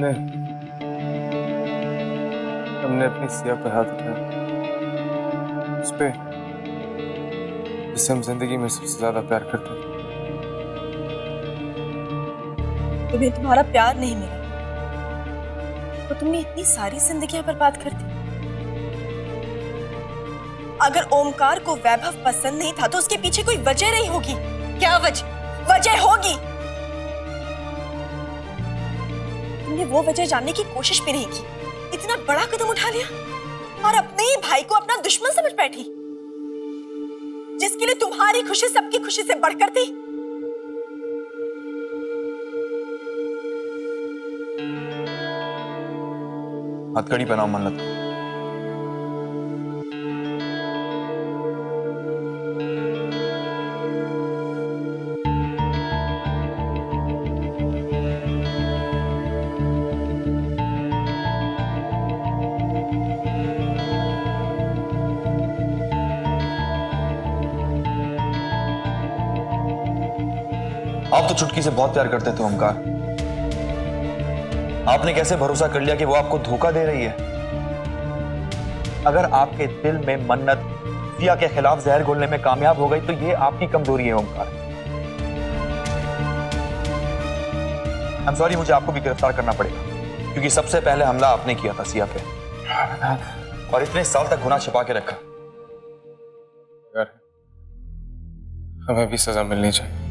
हमने हमने अपनी सिया पर हाथ उठाया, उस पे जिसे हम जिंदगी में सबसे ज्यादा प्यार करते थे। तुम्हें तुम्हारा प्यार नहीं मिला तो तुमने इतनी सारी जिंदगियां बर्बाद कर दी। अगर ओमकार को वैभव पसंद नहीं था तो उसके पीछे कोई वजह नहीं होगी। क्या वजह होगी? तुमने वो वजह जानने की कोशिश भी नहीं की। इतना बड़ा कदम उठा लिया और अपने ही भाई को अपना दुश्मन समझ बैठी, जिसके लिए तुम्हारी खुशी सबकी खुशी से बढ़कर थी। हथकड़ी पहनाओ मन्नत। आप तो चुटकी से बहुत प्यार करते थे ओमकार। आपने कैसे भरोसा कर लिया कि वो आपको धोखा दे रही है? अगर आपके दिल में मन्नत सिया के खिलाफ जहर घोलने में कामयाब हो गई तो ये आपकी कमजोरी है ओमकार। आई एम सॉरी, मुझे आपको भी गिरफ्तार करना पड़ेगा क्योंकि सबसे पहले हमला आपने किया था सिया पे और इतने साल तक गुनाह छिपा के रखा। यार, हमें भी सजा मिलनी चाहिए।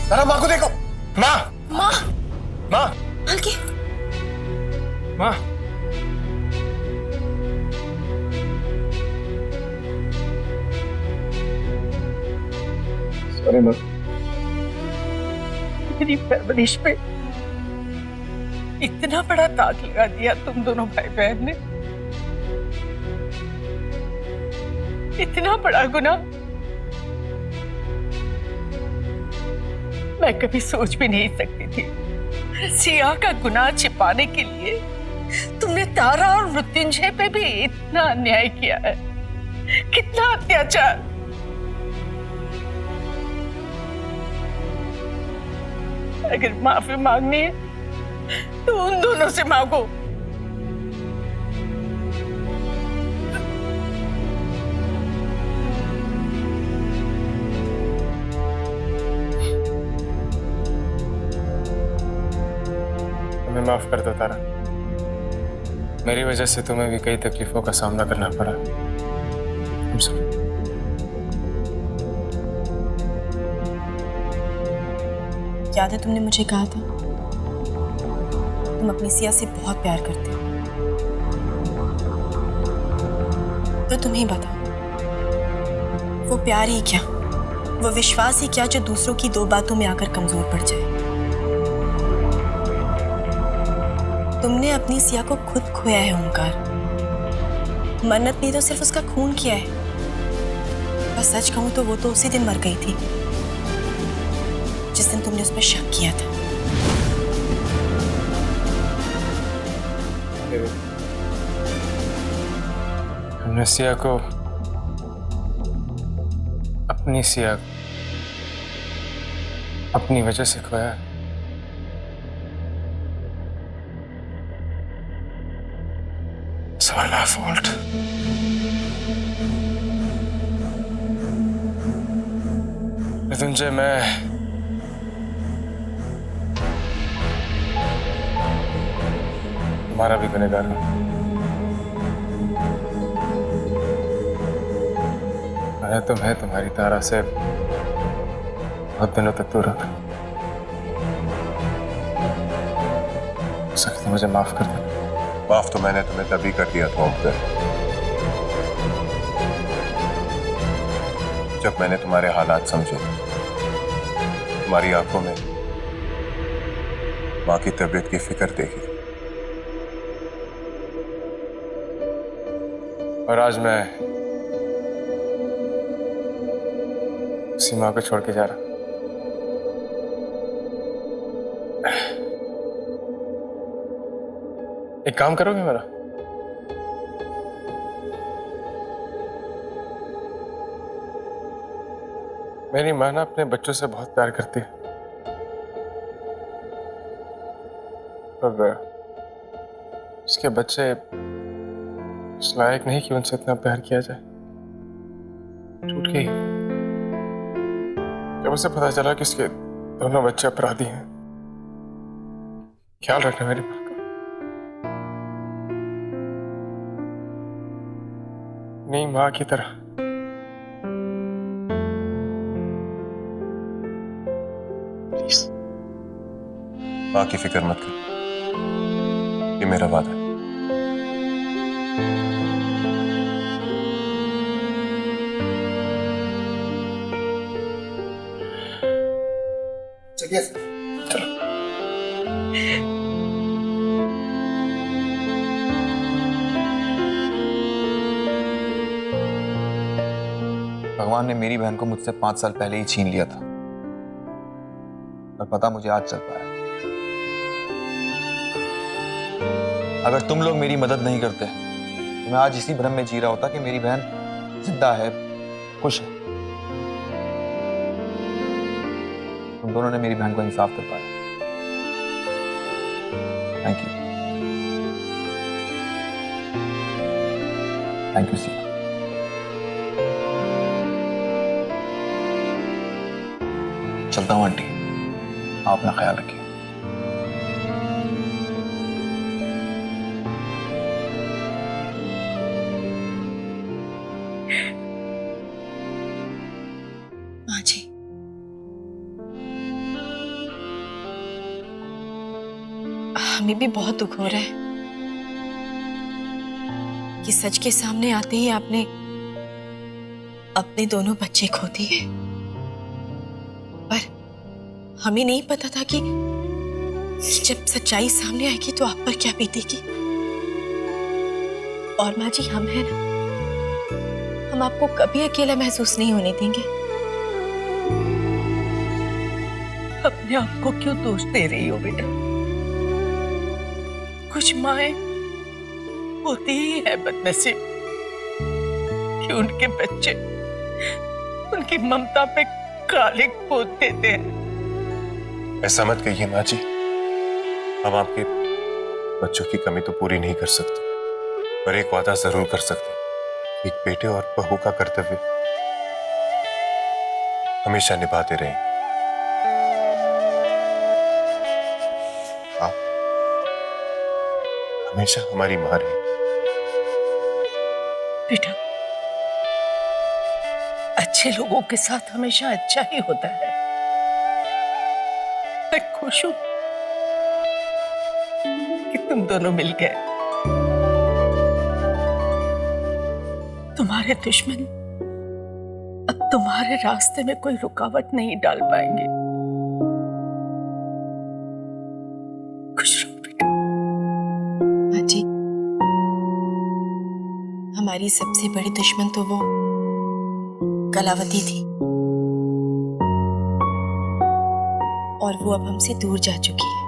जरा माँ को देखो। माँ माँ माँ हल्की माँ, सॉरी माँ। मेरी परवरिश पे इतना बड़ा दाग लगा दिया तुम दोनों भाई बहन ने। इतना बड़ा गुनाह मैं कभी सोच भी नहीं सकती थी। सिया का गुनाह छिपाने के लिए तुमने तारा और मृत्युंजय पे भी इतना अन्याय किया है। कितना अत्याचार। अगर माफी मांगनी है तो उन दोनों से मांगो। हमें माफ कर दो तारा। मेरी वजह से तुम्हें भी कई तकलीफों का सामना करना पड़ा। I'm sorry। याद है तुमने मुझे कहा था तुम अपनी सिया से बहुत प्यार करते हो, तो तुम ही बताओ वो प्यार ही क्या, वो विश्वास ही क्या जो दूसरों की दो बातों में आकर कमजोर पड़ जाए। तुमने अपनी सिया को खुद खोया है ओमकार। मन्नत ने तो सिर्फ उसका खून किया है। बस सच कहूं तो वो तो उसी दिन मर गई थी जिस दिन तुमने उस पर शक किया था। हमने सिया को, अपनी सिया अपनी वजह से खोया। It's all my fault। Mrityunjay, मैं तुम्हारा भी गुनहगार हूं। मैं तुम्हें तुम्हारी तारा से बहुत दिनों तक दूर रखा। हो सकता है मुझे माफ कर दो। माफ तो मैंने तुम्हें तभी कर दिया था ओमकार, जब मैंने तुम्हारे हालात समझे। तुम्हारी आंखों में माँ की तबीयत की फिक्र देखी। और आज मैं उसी माँ को छोड़ के जा रहा। एक काम करोगे मेरा? मेरी माँ ना अपने बच्चों से बहुत प्यार करती है, पर उसके बच्चे इस लायक नहीं कि उनसे इतना प्यार किया जाए। छूट गई जब उसे पता चला कि उसके दोनों बच्चे अपराधी हैं। ख्याल रखना मेरी माँ का। नहीं, माँ की तरह। प्लीज। माँ की फिक्र मत कर, ये मेरा वादा है। चलिए चलो। भगवान ने मेरी बहन को मुझसे 5 साल पहले ही छीन लिया था, और पता मुझे आज चल पाया। अगर तुम लोग मेरी मदद नहीं करते तो मैं आज इसी भ्रम में जी रहा होता कि मेरी बहन जिंदा है, खुश है। तुम दोनों ने मेरी बहन को इंसाफ कर पाया। Thank you. Thank you Siya. चलता हूं आंटी, आप अपना ख्याल रखिए। माँ जी, हमें भी बहुत दुख हो रहा है कि सच के सामने आते ही आपने अपने दोनों बच्चे खो दिए। पर हमें नहीं पता था कि जब सच्चाई सामने आएगी तो आप पर क्या बीतेगी। और माँ जी, हम हैं ना, हम आपको कभी अकेला महसूस नहीं होने देंगे। अपने आप को क्यों दोष दे रही हो बेटा? कुछ माएं होती ही है बदनसीब कि उनके बच्चे उनकी ममता पे कालिक पोत देते हैं। ऐसा मत कहिए माँ जी, हम आपके बच्चों की कमी तो पूरी नहीं कर सकते, पर एक वादा जरूर कर सकते हैं। एक बेटे और बहू का कर्तव्य हमेशा निभाते रहेंगे। आप हमेशा हमारी मां रहे। बेटा, अच्छे लोगों के साथ हमेशा अच्छा ही होता है। मैं खुश हूं कि तुम दोनों मिल गए। तुम्हारे दुश्मन अब तुम्हारे रास्ते में कोई रुकावट नहीं डाल पाएंगे। खुश रहो बेटा। माँ जी, हमारी सबसे बड़ी दुश्मन तो वो कलावती थी, और वो अब हमसे दूर जा चुकी है।